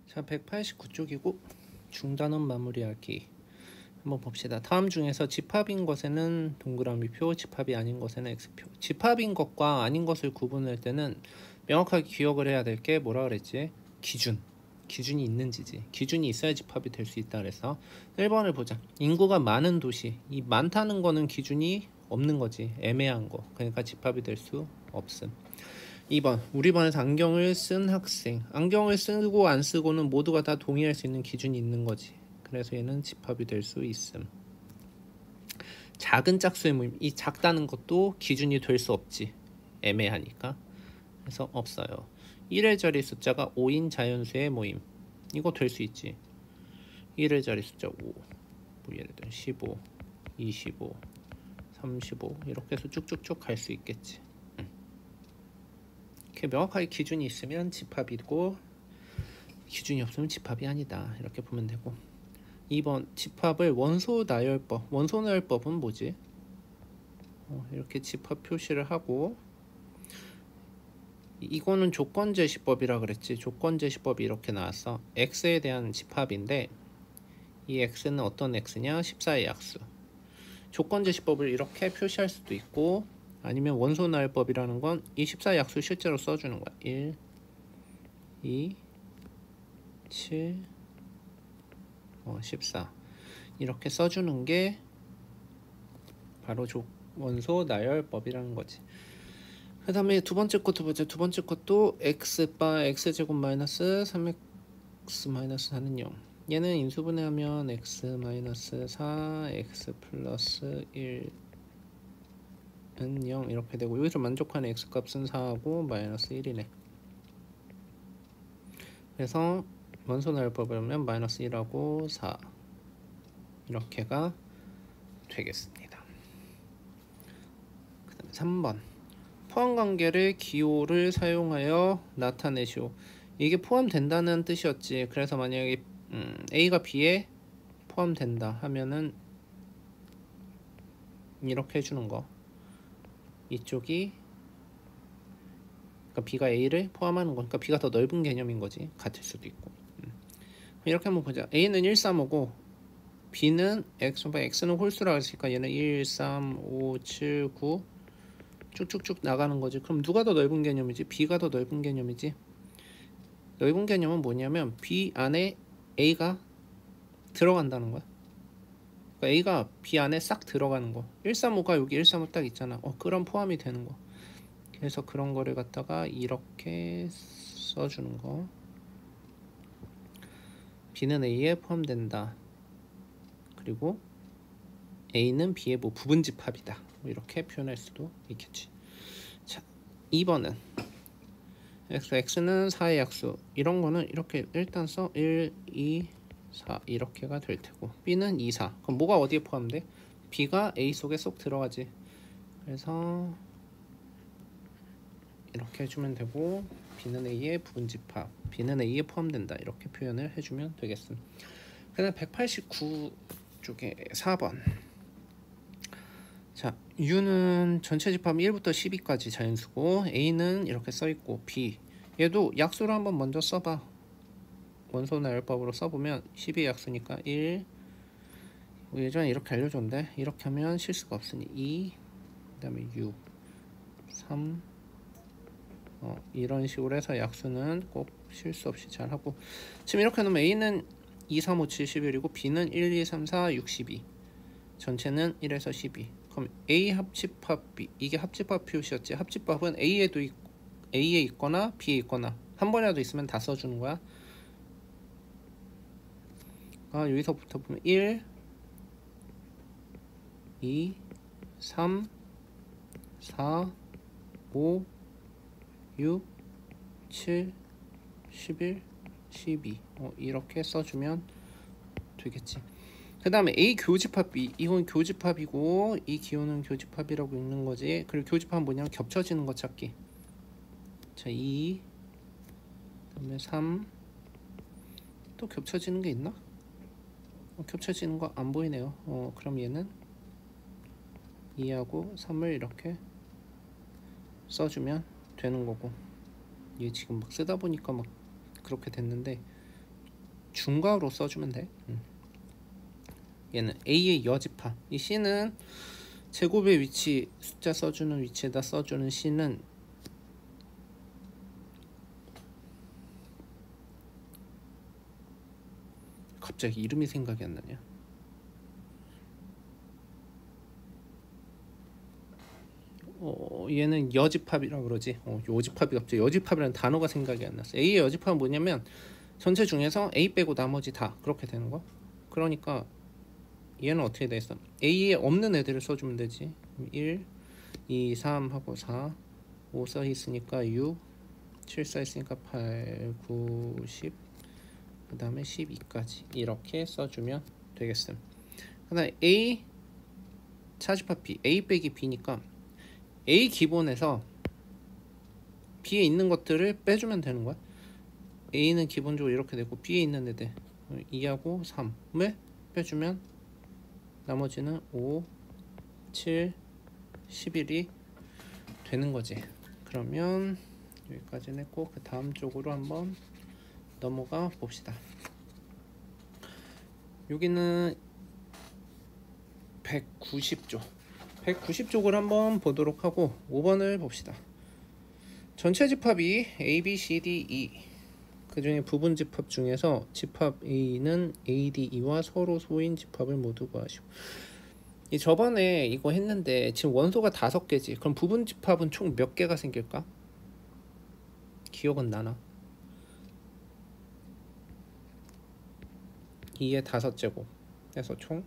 자, 189쪽이고 중단원 마무리하기 한번 봅시다. 다음 중에서 집합인 것에는 동그라미 표, 집합이 아닌 것에는 X표. 집합인 것과 아닌 것을 구분할 때는 명확하게 기억을 해야 될 게 뭐라 그랬지? 기준이 있는지지. 기준이 있어야 집합이 될 수 있다 그래서 1번을 보자. 인구가 많은 도시. 이 많다는 거는 기준이 없는 거지. 애매한 거. 그러니까 집합이 될 수 없음. 2번 우리 반에서 안경을 쓴 학생. 안경을 쓰고 안 쓰고는 모두가 다 동의할 수 있는 기준이 있는 거지. 그래서 얘는 집합이 될 수 있음. 작은 짝수의 모임. 이 작다는 것도 기준이 될 수 없지. 애매하니까. 그래서 없어요. 1의 자리 숫자가 5인 자연수의 모임. 이거 될 수 있지. 1의 자리 숫자 5. 뭐 예를 들어 15, 25, 35 이렇게 해서 쭉쭉쭉 갈 수 있겠지. 이렇게 명확하게 기준이 있으면 집합이고 기준이 없으면 집합이 아니다. 이렇게 보면 되고. 2번 집합을 원소 나열법. 원소 나열법은 뭐지? 이렇게 집합 표시를 하고 이거는 조건제시법이라 그랬지. 조건제시법이 이렇게 나왔어. x에 대한 집합인데 이 x는 어떤 x냐? 14의 약수. 조건제시법을 이렇게 표시할 수도 있고 아니면 원소 나열법이라는 건 이 14의 약수 실제로 써주는 거야. 1, 2, 7, 14 이렇게 써주는 게 바로 원소 나열법이라는 거지. 그 다음에 두 번째 것도 보자. 두 번째 것도 x바 x제곱 마이너스 3x 마이너스 4는 0. 얘는 인수분해하면 x 마이너스 4 x 플러스 1은 0 이렇게 되고 여기서 만족하는 x값은 4하고 마이너스 1이네. 그래서 원소 나열법을 하면 마이너스 1하고 4 이렇게가 되겠습니다. 그 다음에 3번 포함관계를 기호를 사용하여 나타내시오. 이게 포함된다는 뜻이었지. 그래서 만약에 A가 B에 포함된다 하면은 이렇게 해주는 거. 이쪽이 그러니까 B가 A를 포함하는 거니까 B가 더 넓은 개념인 거지. 같을 수도 있고. 이렇게 한번 보자. A는 1, 3, 5고 B는 X는 홀수라고 했으니까 얘는 1, 3, 5, 7, 9 쭉쭉쭉 나가는 거지. 그럼 누가 더 넓은 개념이지? B가 더 넓은 개념이지. 넓은 개념은 뭐냐면 B 안에 A가 들어간다는 거야. 그러니까 A가 B 안에 싹 들어가는 거. 135가 여기 135 딱 있잖아. 그럼 포함이 되는 거. 그래서 그런 거를 갖다가 이렇게 써주는 거. B는 A에 포함된다. 그리고 A는 B의 뭐 부분집합이다. 뭐 이렇게 표현할 수도 있겠지. 자, 2번은 x는 4의 약수. 이런 거는 이렇게 일단 써. 1, 2, 4 이렇게가 될 테고 B는 2, 4. 그럼 뭐가 어디에 포함돼? B가 A 속에 쏙 들어가지. 그래서 이렇게 해주면 되고 B는 A의 부분집합. B는 A에 포함된다. 이렇게 표현을 해주면 되겠습니다. 그 다음 189쪽에 4번. 자, U는 전체 집합 1부터 12까지 자연수고 A는 이렇게 써있고 B 얘도 약수로 한번 먼저 써봐. 원소 나열법으로 써보면 12의 약수니까 1 예전에 이렇게 알려줬는데 이렇게 하면 실수가 없으니 2 그 다음에 6 3 이런 식으로 해서 약수는 꼭 실수 없이 잘하고 지금 이렇게 놓으면 A는 2, 3, 5, 7, 11이고 B는 1, 2, 3, 4, 6, 12 전체는 1에서 12. 그럼 A 합집합 B 이게 합집합 표시였지. 합집합은 A에 있거나 B에 있거나 한 번이라도 있으면 다 써주는 거야. 여기서부터 보면 1, 2, 3, 4, 5, 6, 7, 11, 12 이렇게 써주면 되겠지. 그 다음에 A 교집합 B 이건 교집합이고 이 기호는 교집합이라고 읽는 거지. 그리고 교집합은 뭐냐면 겹쳐지는 거 찾기. 자 2 그 다음에 3 또 겹쳐지는 게 있나? 겹쳐지는 거 안 보이네요. 그럼 얘는 2하고 3을 이렇게 써주면 되는 거고 얘 지금 막 쓰다 보니까 막 그렇게 됐는데 중괄호 써주면 돼. 얘는 A의 여집합. 이 C는 제곱의 위치 숫자 써주는 위치에다 써주는 C는 갑자기 이름이 생각이 안 나냐? 얘는 여집합이라 그러지. 요집합이 갑자기 여집합이라는 단어가 생각이 안 났어. A의 여집합은 뭐냐면 전체 중에서 A 빼고 나머지 다 그렇게 되는 거. 그러니까 얘는 어떻게 돼 있어? A에 없는 애들을 써주면 되지. 1, 2, 3 하고 4, 5 써 있으니까 6, 7 써 있으니까 8, 9, 10, 그 다음에 12까지 이렇게 써주면 되겠음. 그 다음에 A 차집합 B, A 빼기 B니까 A 기본에서 B에 있는 것들을 빼주면 되는 거야. A는 기본적으로 이렇게 되고 B에 있는 애들 2하고 3 왜? 빼주면 나머지는 5, 7, 11이 되는 거지. 그러면 여기까지는 했고 그 다음 쪽으로 한번 넘어가 봅시다. 여기는 190쪽 190쪽을 한번 보도록 하고 5번을 봅시다. 전체 집합이 A, B, C, D, E 그 중에 부분 집합 중에서 집합 A는 A, D, E와 서로 소인 집합을 모두 구하시오. 저번에 이거 했는데 지금 원소가 5개지. 그럼 부분 집합은 총 몇 개가 생길까? 기억은 나나? 2의 5제곱 해서 총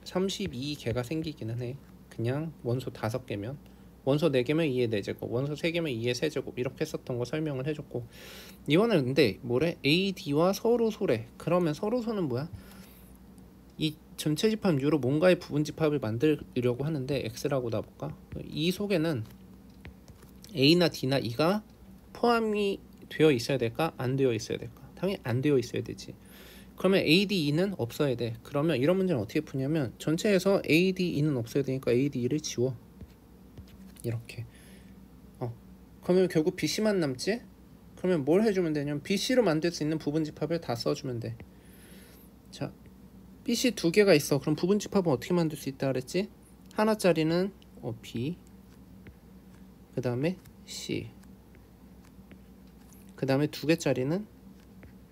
32개가 생기기는 해. 그냥 원소 5개면 원소 4개면 2의 4제곱, 원소 3개면 2의 3제곱 이렇게 썼던 거 설명을 해줬고, 이번엔 근데 뭐래? A, D와 서로 소래. 그러면 서로 소는 뭐야? 이 전체 집합 U로 뭔가의 부분 집합을 만들려고 하는데 X라고 놔볼까? 이 속에는 A나 D나 E가 포함이 되어 있어야 될까? 안 되어 있어야 될까? 당연히 안 되어 있어야 되지. 그러면 A, D, E는 없어야 돼. 그러면 이런 문제는 어떻게 푸냐면 전체에서 A, D, E는 없어야 되니까 A, D, E를 지워. 이렇게. 그러면 결국 BC만 남지? 그러면 뭘 해주면 되냐면 BC로 만들 수 있는 부분 집합을 다 써주면 돼. 자, BC 2개가 있어. 그럼 부분 집합은 어떻게 만들 수 있다 그랬지? 하나짜리는 B, 그 다음에 C, 그 다음에 2개짜리는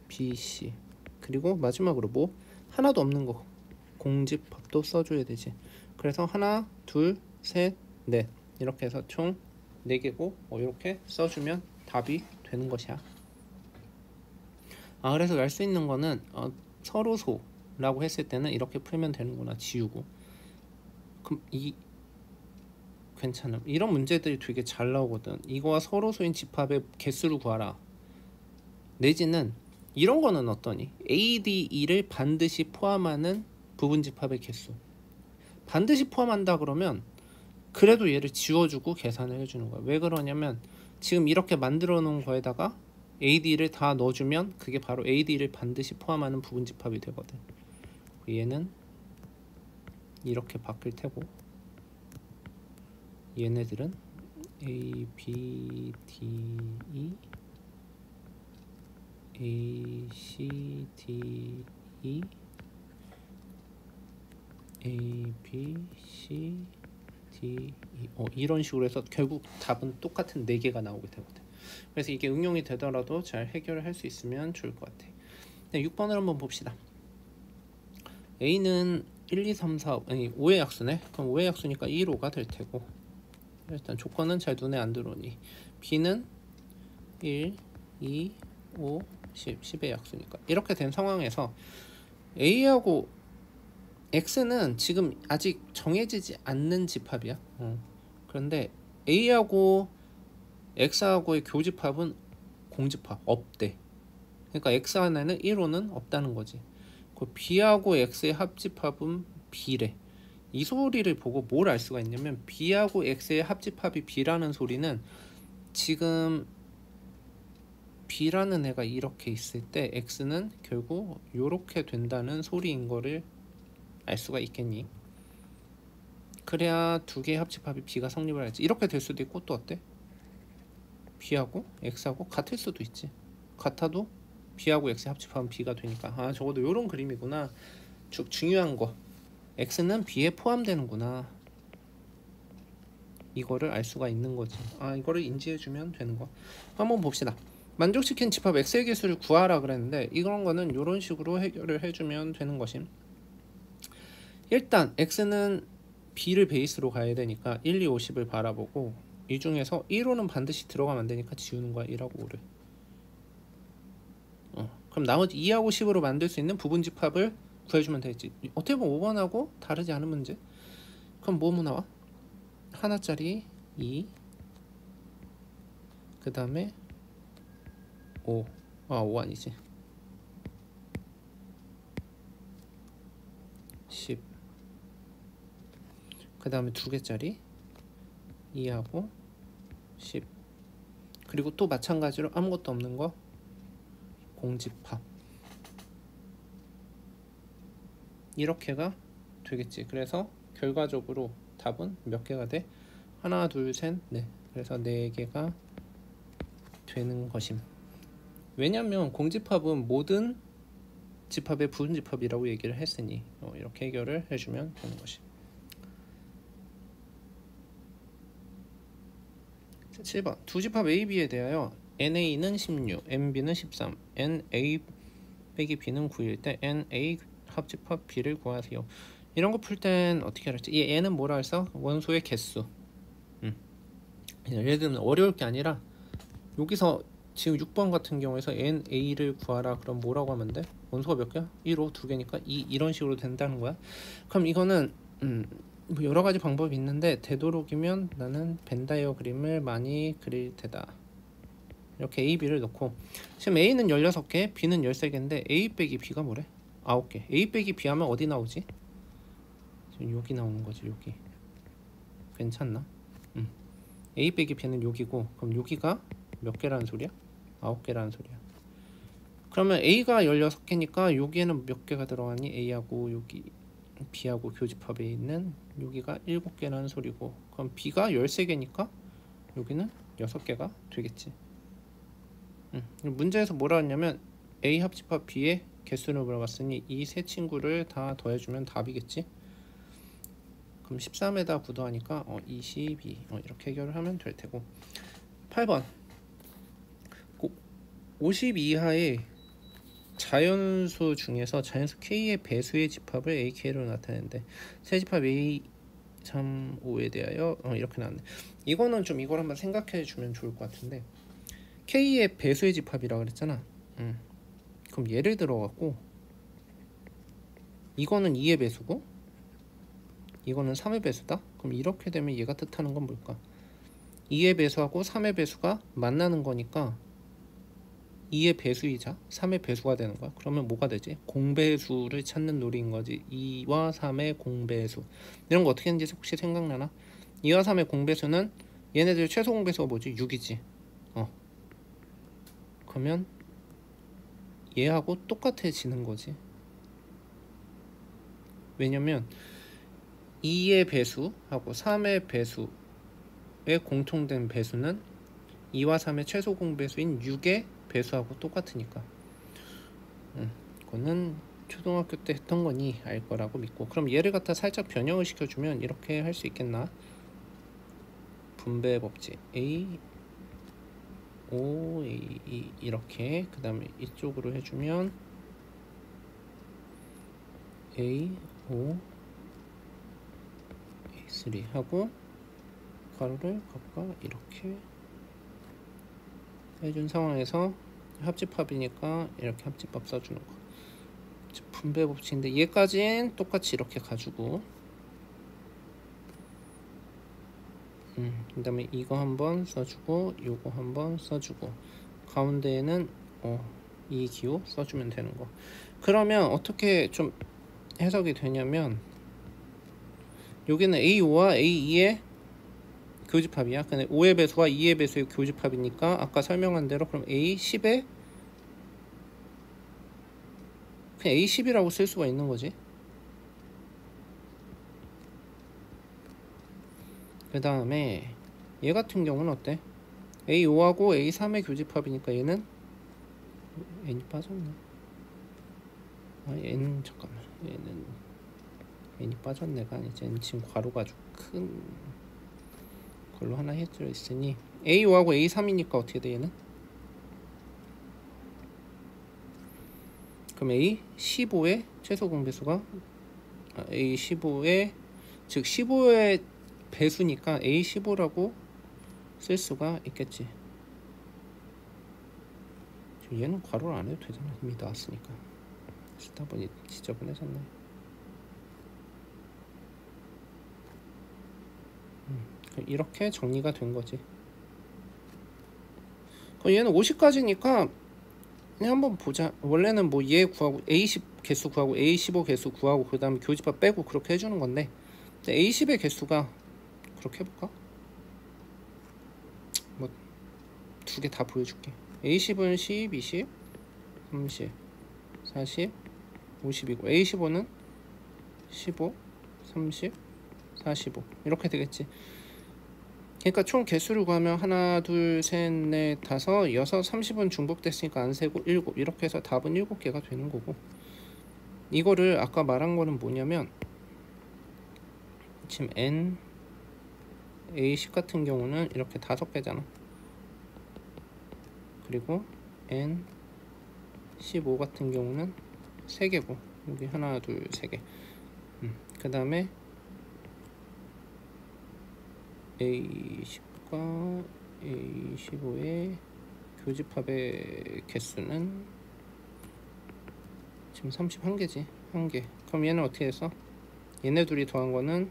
BC, 그리고 마지막으로 뭐? 하나도 없는 거 공집합도 써줘야 되지. 그래서 하나, 둘, 셋, 넷 이렇게 해서 총 4개고 이렇게 써주면 답이 되는 것이야. 그래서 알 수 있는 거는 서로 소라고 했을 때는 이렇게 풀면 되는구나. 지우고. 그럼 괜찮음. 이런 문제들이 되게 잘 나오거든. 이거와 서로 소인 집합의 개수를 구하라. 내지는 이런 거는 어떠니? A, D, E를 반드시 포함하는 부분 집합의 개수. 반드시 포함한다 그러면 그래도 얘를 지워주고 계산을 해주는 거야. 왜 그러냐면 지금 이렇게 만들어 놓은 거에다가 AD를 다 넣어주면 그게 바로 AD를 반드시 포함하는 부분 집합이 되거든. 얘는 이렇게 바뀔 테고 얘네들은 A, B, D, E, A, C, D, E, A, B, C, D, E. 이런 식으로 해서 결국 답은 똑같은 4개가 나오게 되거든. 그래서 이게 응용이 되더라도 잘 해결을 할 수 있으면 좋을 것 같아. 6번을 한번 봅시다. A는 1, 2, 3, 4, 아니 5의 약수네. 그럼 5의 약수니까 1, 5가 될 테고, 일단 조건은 잘 눈에 안 들어오니 B는 1, 2, 5, 10, 10의 약수니까 이렇게 된 상황에서 A하고 X는 지금 아직 정해지지 않는 집합이야. 그런데 A하고 X하고의 교집합은 공집합 없대. 그러니까 X 하나는 1호는 없다는 거지. 그 B하고 X의 합집합은 B래. 이 소리를 보고 뭘 알 수가 있냐면 B하고 X의 합집합이 B라는 소리는 지금 B라는 애가 이렇게 있을 때 X는 결국 이렇게 된다는 소리인 거를 알 수가 있겠니? 그래야 2개의 합집합이 B가 성립을 하지. 이렇게 될 수도 있고 또 어때? B하고 X하고 같을 수도 있지. 같아도 B하고 X의 합집합은 B가 되니까 아 적어도 요런 그림이구나. 중요한 거 X는 B에 포함되는구나. 이거를 알 수가 있는 거지. 아 이거를 인지해주면 되는 거. 한번 봅시다. 만족시킨 집합 X의 개수를 구하라 그랬는데 이런 거는 이런 식으로 해결을 해주면 되는 것임. 일단 X는 B를 베이스로 가야 되니까 1, 2, 50을 바라보고 이 중에서 1호는 반드시 들어가면 안 되니까 지우는 거야. 1하고 5를. 그럼 나머지 2하고 10으로 만들 수 있는 부분 집합을 구해주면 되겠지. 어떻게 보면 5번하고 다르지 않은 문제. 그럼 뭐 나와? 하나짜리 2, 그 다음에 5. 5 아니지. 10. 그 다음에 2개짜리 2하고 10. 그리고 또 마찬가지로 아무것도 없는 거 공집합. 이렇게가 되겠지. 그래서 결과적으로 답은 몇 개가 돼? 하나, 둘, 셋, 넷. 그래서 4개가 되는 것임. 왜냐면 공집합은 모든 집합의 부분집합이라고 얘기를 했으니 이렇게 해결을 해주면 되는 것임. 7번 두 집합 A, B에 대하여 NA는 16, NB는 13, NA 빼기 B는 9일 때 NA 합집합 B를 구하세요. 이런 거 풀 땐 어떻게 알았지? 이 N은 뭐라 했어? 원소의 개수. 예를 들면 어려울 게 아니라 여기서 지금 6번 같은 경우에서 NA를 구하라 그럼 뭐라고 하면 돼? 원소가 몇 개야? 1호 2개니까 이런 식으로 된다는 거야. 그럼 이거는 뭐 여러 가지 방법이 있는데 되도록이면 나는 벤 다이어그램을 많이 그릴 테다. 이렇게 A, B를 넣고 지금 A는 16개, B는 13개인데 A 빼기 B가 뭐래? 9개. A 빼기 B 하면 어디 나오지? 지금 여기 나오는 거지. 여기. 괜찮나? A 빼기 B는 여기고 그럼 여기가 몇 개라는 소리야? 9개라는 소리야. 그러면 A가 16개니까 여기에는 몇 개가 들어가니? A하고 여기 B하고 교집합에 있는 여기가 7개라는 소리고 그럼 B가 13개니까 여기는 6개가 되겠지. 문제에서 뭐라 했냐면 A 합집합 B의 개수를 물어봤으니 이 세 친구를 다 더해주면 답이겠지. 그럼 13에다 9 더하니까 22 이렇게 해결을 하면 될 테고. 8번 50 이하의 자연수 중에서 자연수 K의 배수의 집합을 AK로 나타내는데 세 집합 A 3, 5에 대하여 이렇게 나왔네. 이거는 좀 이걸 한번 생각해 주면 좋을 것 같은데 K의 배수의 집합이라 그랬잖아. 그럼 예를 들어 갖고 이거는 2의 배수고 이거는 3의 배수다. 그럼 이렇게 되면 얘가 뜻하는 건 뭘까? 2의 배수하고 3의 배수가 만나는 거니까 2의 배수이자 3의 배수가 되는 거야. 그러면 뭐가 되지? 공배수를 찾는 놀이인 거지. 2와 3의 공배수. 이런 거 어떻게 했는지 혹시 생각나나? 2와 3의 공배수는 얘네들 최소 공배수가 뭐지? 6이지. 그러면 얘하고 똑같아지는 거지. 왜냐면 2의 배수하고 3의 배수의 공통된 배수는 2와 3의 최소 공배수인 6의 배수하고 똑같으니까. 그거는 초등학교 때 했던 거니 알 거라고 믿고. 그럼 얘를 갖다 살짝 변형을 시켜주면 이렇게 할 수 있겠나? 분배 법칙 A O A E 이렇게 그 다음에 이쪽으로 해주면 A O A3 하고 가로를 각각 이렇게 해준 상황에서 합집합이니까 이렇게 합집합 써주는 거. 분배 법칙인데 얘까지는 똑같이 이렇게 가지고 그 다음에 이거 한번 써주고 요거 한번 써주고 가운데에는 이 기호 써주면 되는 거. 그러면 어떻게 좀 해석이 되냐면 여기는 A5와 A2의 교집합이야. 근데 5의 배수와 2의 배수의 교집합이니까 아까 설명한 대로 그럼 A10에 그냥 A10이라고 쓸 수가 있는 거지. 그 다음에 얘 같은 경우는 어때? A5하고 A3의 교집합이니까 얘는 n이 빠졌네. 아, n 잠깐만. 얘는 n이 빠졌네가 아니지. n 지금 괄호가 아주 큰 걸로 하나 해져 있으니 a5하고 a3이니까 어떻게 돼 얘는? 그럼 a15의 최소 공배수가 a15의 즉 15의 배수니까 a15라고 쓸 수가 있겠지. 얘는 괄호를 안 해도 되잖아. 이미 나왔으니까. 쓰다 보니 지저분해졌네. 이렇게 정리가 된 거지. 그럼 얘는 50까지니까 그냥 한번 보자. 원래는 뭐 얘 구하고 A10 개수 구하고 A15 개수 구하고 그 다음에 교집합 빼고 그렇게 해주는 건데 A10의 개수가 그렇게 해볼까? 뭐 두 개 다 보여줄게. A10은 10, 20, 30, 40, 50이고 A15는 15, 30, 45 이렇게 되겠지. 그러니까 총 개수를 구하면 하나, 둘, 셋, 넷, 다섯, 여섯, 30은 중복됐으니까 안 세고 7 이렇게 해서 답은 7개가 되는 거고, 이거를 아까 말한 거는 뭐냐면 지금 n a10 같은 경우는 이렇게 5개잖아. 그리고 n 15 같은 경우는 3개고 여기 하나, 둘, 3개. 그 다음에 A10과 A15의 교집합의 개수는 지금 31개지. 1개. 그럼 얘는 어떻게 해서 얘네 둘이 더한 거는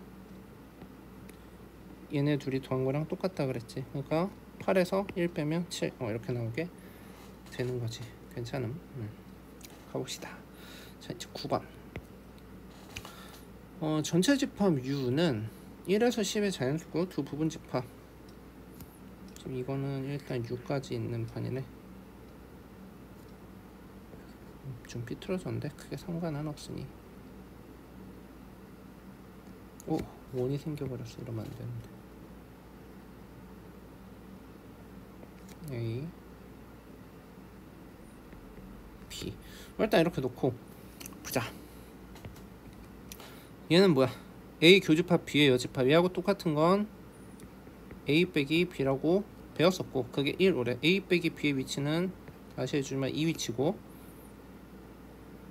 얘네 둘이 더한 거랑 똑같다 그랬지. 그러니까 8에서 1 빼면 7 이렇게 나오게 되는 거지. 괜찮음. 가봅시다. 자, 이제 9번. 전체 집합 U는 1에서 10의 자연수고 두 부분 집합. 지금 이거는 일단 U까지 있는 판이네. 좀 삐뚤어졌는데 크게 상관은 없으니. 오, 원이 생겨버렸어. 이러면 안 되는데. A, B. 일단 이렇게 놓고 보자. 얘는 뭐야? A 교집합 B의 여집합. 얘하고 똑같은 건 A 빼기 B라고 배웠었고 그게 1오래. A 빼기 B의 위치는 다시 해주면 이 위치고,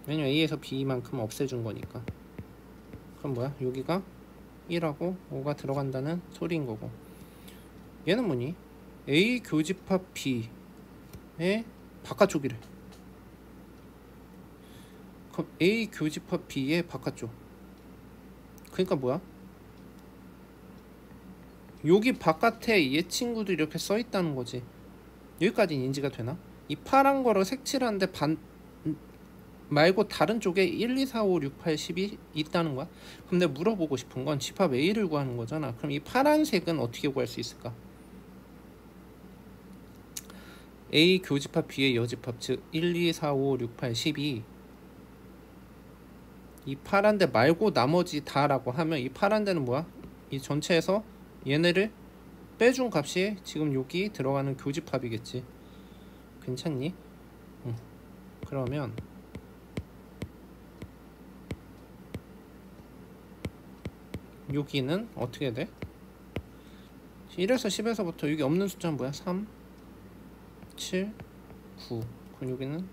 왜냐면 A에서 B만큼 없애준 거니까. 그럼 뭐야? 여기가 1하고 5가 들어간다는 소리인 거고, 얘는 뭐니? A 교집합 B의 바깥쪽이래. 그럼 A 교집합 B의 바깥쪽. 그러니까 뭐야? 여기 바깥에 얘 친구도 이렇게 써 있다는 거지. 여기까지는 인지가 되나? 이 파란 거로 색칠하는데 말고 다른 쪽에 1, 2, 4, 5, 6, 8, 10이 있다는 거야. 그럼 내가 물어보고 싶은 건 집합 A를 구하는 거잖아. 그럼 이 파란색은 어떻게 구할 수 있을까? A 교집합 B의 여집합, 즉 1, 2, 4, 5, 6, 8, 10이 이 파란 데 말고 나머지 다라고 하면 이 파란 데는 뭐야? 이 전체에서 얘네를 빼준 값이 지금 여기 들어가는 교집합이겠지. 괜찮니? 그러면 여기는 어떻게 돼? 1에서 10에서부터 여기 없는 숫자는 뭐야? 3, 7, 9. 그럼 여기는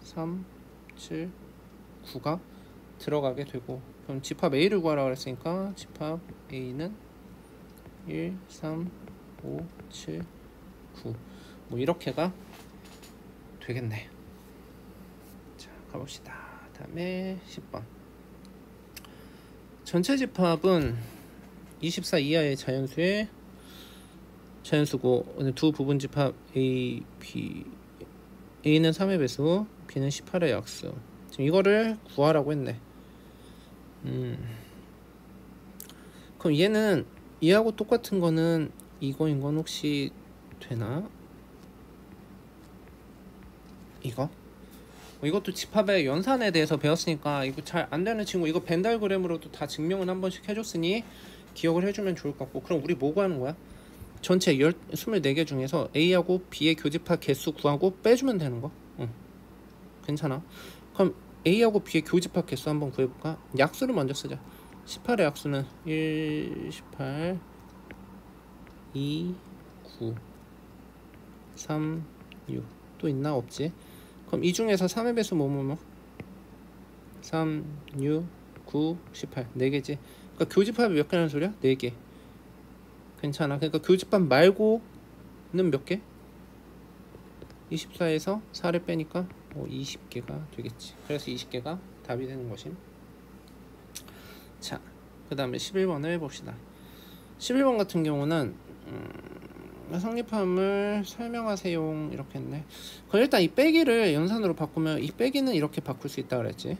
3, 7, 9가 들어가게 되고, 그럼 집합 A를 구하라고 그랬으니까 집합 A는 1, 3, 5, 7, 9 뭐 이렇게가 되겠네. 자, 가봅시다. 다음에 10번. 전체 집합은 24 이하의 자연수고 두 부분 집합 A, B. A는 3의 배수, B는 18의 약수. 지금 이거를 구하라고 했네. 그럼 얘는 얘하고 똑같은 거는 이거인 건 혹시 되나? 이것도 집합의 연산에 대해서 배웠으니까 이거 잘 안 되는 친구 이거 벤 다이어그램으로도 다 증명은 한 번씩 해줬으니 기억을 해주면 좋을 것 같고, 그럼 우리 뭐 구하는 거야? 전체 24개 중에서 A하고 B의 교집합 개수 구하고 빼주면 되는 거. 괜찮아. 그럼 A하고 B의 교집합 개수 한번 구해볼까? 약수를 먼저 쓰자. 18의 약수는 1, 18, 2, 9, 3, 6. 또 있나? 없지. 그럼 이 중에서 3의 배수 뭐뭐뭐? 3, 6, 9, 18. 4개지. 그러니까 교집합이 몇 개라는 소리야? 4개. 괜찮아. 그러니까 교집합 말고는 몇 개? 24에서 4를 빼니까 20개가 되겠지. 그래서 20개가 답이 되는 것임. 자, 그 다음에 11번을 봅시다. 11번 같은 경우는 성립함을 설명하세요 이렇게 했네. 그럼 일단 이 빼기를 연산으로 바꾸면 이 빼기는 이렇게 바꿀 수 있다 그랬지.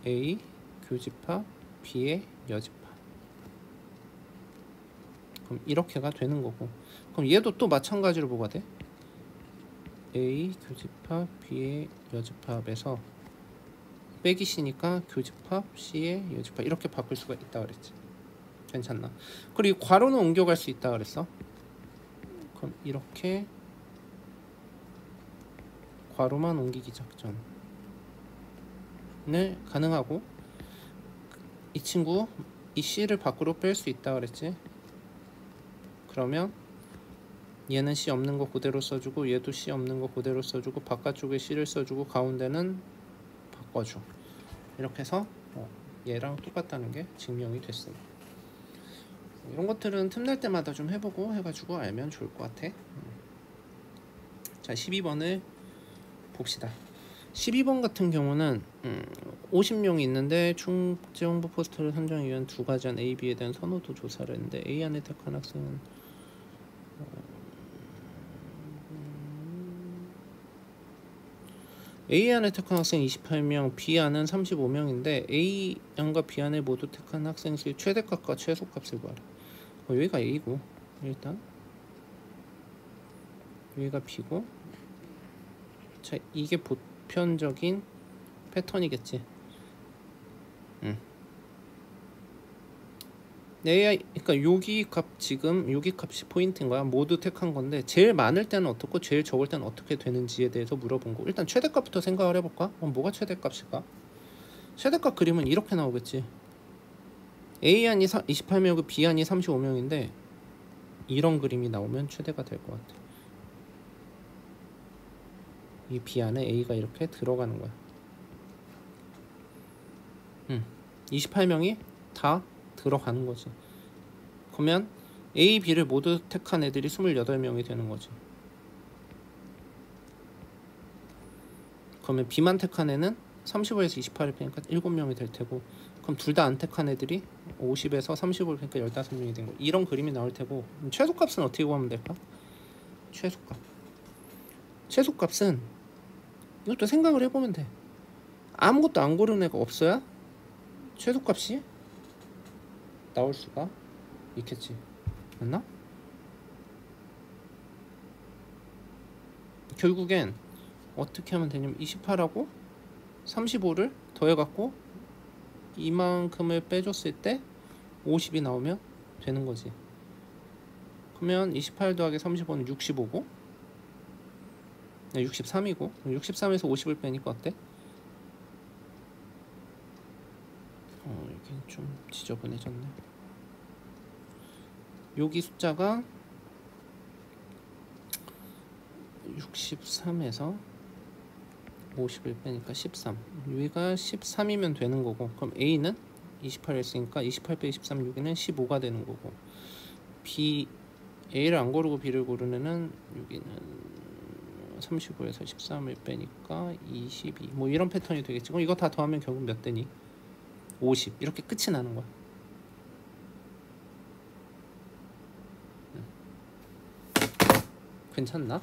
A 교집합 B의 여집합. 그럼 이렇게가 되는 거고. 그럼 얘도 또 마찬가지로 뭐가 돼? A 교집합 B의 여집합에서 빼기 C니까 교집합 C의 여집합 이렇게 바꿀 수가 있다 그랬지. 괜찮나? 그리고 괄호는 옮겨갈 수 있다 그랬어. 그럼 이렇게 괄호만 옮기기 작전을 가능하고, 이 친구 이 C를 밖으로 뺄 수 있다 그랬지. 그러면 얘는 C 없는 거 그대로 써주고 얘도 C 없는 거 그대로 써주고 바깥쪽에 C를 써주고 가운데는 바꿔줘. 이렇게 해서 얘랑 똑같다는 게 증명이 됐습니다. 이런 것들은 틈날 때마다 좀 해보고 해가지고 알면 좋을 것 같아. 자, 12번을 봅시다. 12번 같은 경우는 50명이 있는데 축제 홍보 포스터를 선정하기 위한 두 가지 한 A, B에 대한 선호도 조사를 했는데 A 안에 택한 학생은 A 안에 택한 학생 28명, B 안은 35명인데 A 안과 B 안에 모두 택한 학생 수의 최대값과 최소값을 구하라. 여기가 A고 일단 여기가 B고. 자, 이게 보편적인 패턴이겠지. AI, 그러니까 여기 값, 지금 여기 값이 포인트인 거야. 모두 택한 건데 제일 많을 때는 어떻고 제일 적을 때는 어떻게 되는지에 대해서 물어본 거. 일단 최대값부터 생각을 해볼까? 그럼 뭐가 최대값일까? 최대값 그림은 이렇게 나오겠지. A안이 28명이고 B안이 35명인데 이런 그림이 나오면 최대가 될 것 같아. 이 B 안에 A가 이렇게 들어가는 거야. 28명이 다 들어가는 거지. 그러면 A, B를 모두 택한 애들이 28명이 되는 거지. 그러면 B만 택한 애는 35에서 28을 빼니까 7명이 될 테고, 그럼 둘 다 안 택한 애들이 50에서 35를 빼니까 15명이 된 거. 이런 그림이 나올 테고, 최소값은 어떻게 구하면 될까? 최소값은 이것도 생각을 해보면 돼. 아무것도 안 고른 애가 없어야 최소값이 나올 수가 있겠지. 맞나? 결국엔 어떻게 하면 되냐면 28하고 35를 더해갖고 이만큼을 빼줬을 때 50이 나오면 되는 거지. 그러면 28 더하기 35는 65고 63이고 63에서 50을 빼니까 어때? 여기 좀 지저분해졌네. 여기 숫자가 63에서 50을 빼니까 13. 여기가 13이면 되는 거고, 그럼 A는 28을 했으니까 28 빼기 13, 여기는 15가 되는 거고, B, A를 안 고르고 B를 고르는 애는 여기는 35에서 13을 빼니까 22. 뭐 이런 패턴이 되겠지. 그럼 이거 다 더하면 결국 몇 되니? 50. 이렇게 끝이 나는 거야. 괜찮나?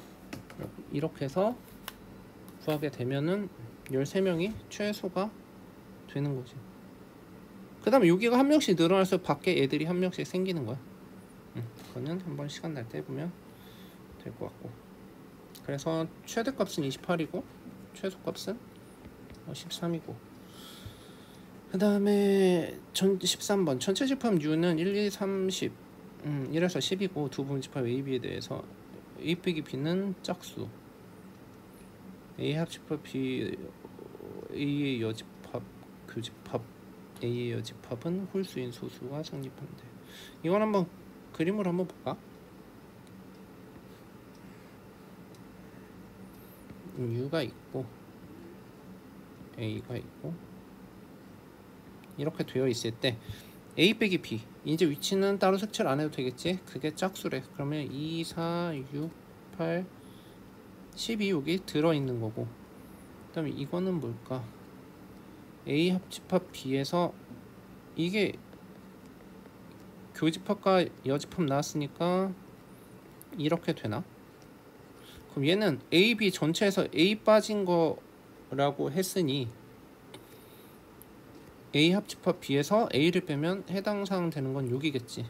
이렇게 해서 구하게 되면은 13명이 최소가 되는 거지. 그 다음에 여기가 한 명씩 늘어나서 밖에 애들이 한 명씩 생기는 거야. 그거는 한번 시간 날 때 보면 될 것 같고. 그래서 최대값은 28이고 최소값은 13이고. 그 다음에 13번 전체 집합 U는 1, 2, 30 1에서 10이고 두 부분 집합 A, B에 대해서 A 빼기 B는 짝수, A 합집합 B, A의 여집합, 교집합 A의 여집합은 홀수인 소수가 성립한대. 이건 한번 그림으로 한번 볼까? U가 있고 A가 있고 이렇게 되어 있을 때 A 빼기 B, 이제 위치는 따로 색칠 안 해도 되겠지? 그게 짝수래. 그러면 2, 4, 6, 8, 12 여기 들어있는 거고, 그 다음에 이거는 뭘까? A 합집합 B에서 이게 교집합과 여집합 나왔으니까 이렇게 되나? 그럼 얘는 A, B 전체에서 A 빠진 거라고 했으니 A 합집합 B에서 A를 빼면 해당 사항 되는 건 여기겠지.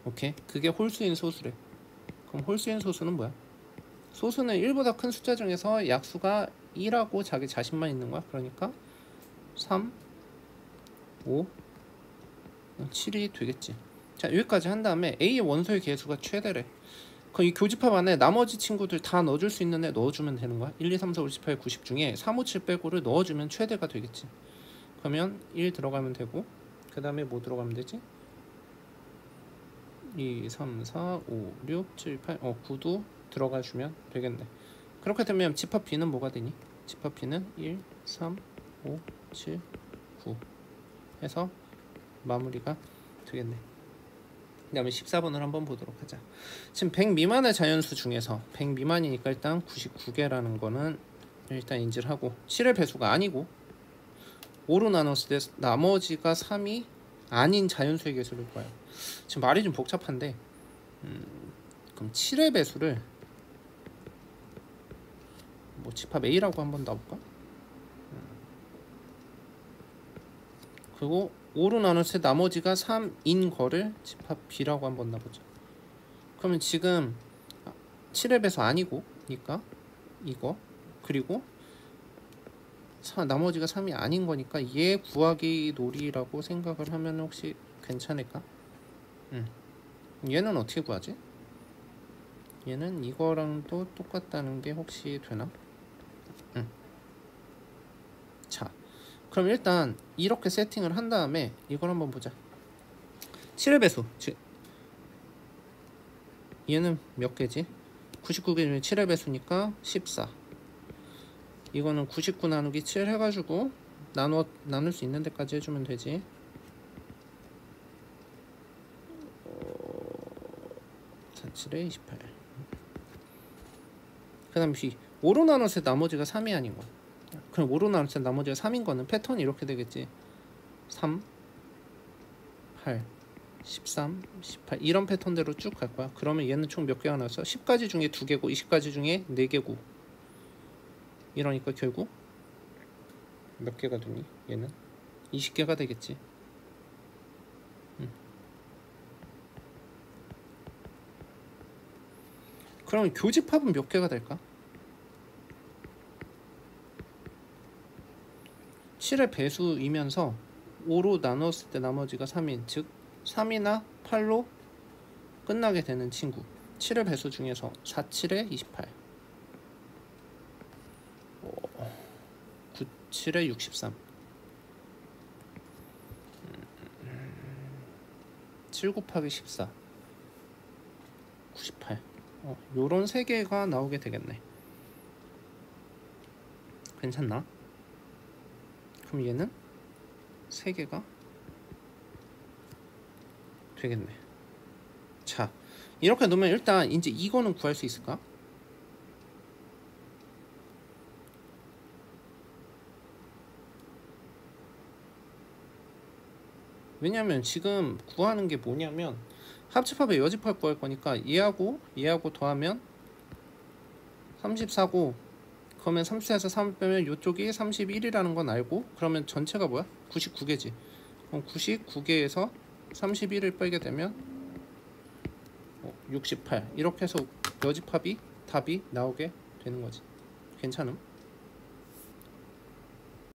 오케이? 그게 홀수인 소수래. 그럼 홀수인 소수는 뭐야? 소수는 1보다 큰 숫자 중에서 약수가 2라고 자기 자신만 있는 거야. 그러니까 3, 5, 7이 되겠지. 자, 여기까지 한 다음에 A의 원소의 개수가 최대래. 그럼 이 교집합 안에 나머지 친구들 다 넣어줄 수 있는 애 넣어주면 되는 거야. 1, 2, 3, 4, 5, 6, 7, 8, 90 중에 3, 5, 7 빼고를 넣어주면 최대가 되겠지. 그러면 1 들어가면 되고, 그 다음에 뭐 들어가면 되지? 2, 3, 4, 5, 6, 7, 8, 9도 들어가주면 되겠네. 그렇게 되면 집합 B는 뭐가 되니? 집합 B는 1, 3, 5, 7, 9 해서 마무리가 되겠네. 그 다음에 14번을 한번 보도록 하자. 지금 100 미만의 자연수 중에서 100 미만이니까 일단 99개라는 거는 일단 인지를 하고, 7의 배수가 아니고 5로 나눴을 때 나머지가 3이 아닌 자연수의 개수일 거예요. 지금 말이 좀 복잡한데, 그럼 7의 배수를 뭐 집합 A라고 한번 놔볼까? 그리고 5로 나눴을 때 나머지가 3인 거를 집합 B라고 한번 놔보자. 그러면 지금 7의 배수 아니고 니까 이거, 그리고 나머지가 3이 아닌 거니까 얘 구하기 놀이라고 생각을 하면 혹시 괜찮을까? 얘는 어떻게 구하지? 얘는 이거랑도 똑같다는 게 혹시 되나? 자, 그럼 일단 이렇게 세팅을 한 다음에 이걸 한번 보자. 7의 배수, 즉 얘는 몇 개지? 99개 중에 7의 배수니까 14. 이거는 99 나누기 7 해가지고 나눌 수 있는 데까지 해주면 되지. 47에 28. 그 다음 B, 5로 나눴을 때 나머지가 3이 아닌 거야. 그럼 5로 나눴을 때 나머지가 3인 거는 패턴이 이렇게 되겠지. 3, 8, 13, 18 이런 패턴대로 쭉 갈 거야. 그러면 얘는 총 몇 개가 나왔어? 10가지 중에 2개고 20가지 중에 4개고, 이러니까 결국 몇 개가 되니? 얘는 20개가 되겠지. 그러면 교집합은 몇 개가 될까? 7의 배수이면서 5로 나눴을 때 나머지가 3인, 즉 3이나 8로 끝나게 되는 친구. 7의 배수 중에서 4, 7에 28, 9, 7에 63, 7 곱하기 14, 98. 요런 3개가 나오게 되겠네. 괜찮나? 그럼 얘는 3개가 되겠네. 자, 이렇게 놓으면 일단 이제 이거는 구할 수 있을까? 왜냐면 지금 구하는 게 뭐냐면 합집합의 여집합 구할 거니까 얘하고 더하면 34고, 그러면 34에서 3을 빼면 이쪽이 31이라는 건 알고, 그러면 전체가 뭐야? 99개지. 그럼 99개에서 31을 빼게 되면 68. 이렇게 해서 여집합이 답이 나오게 되는 거지. 괜찮음?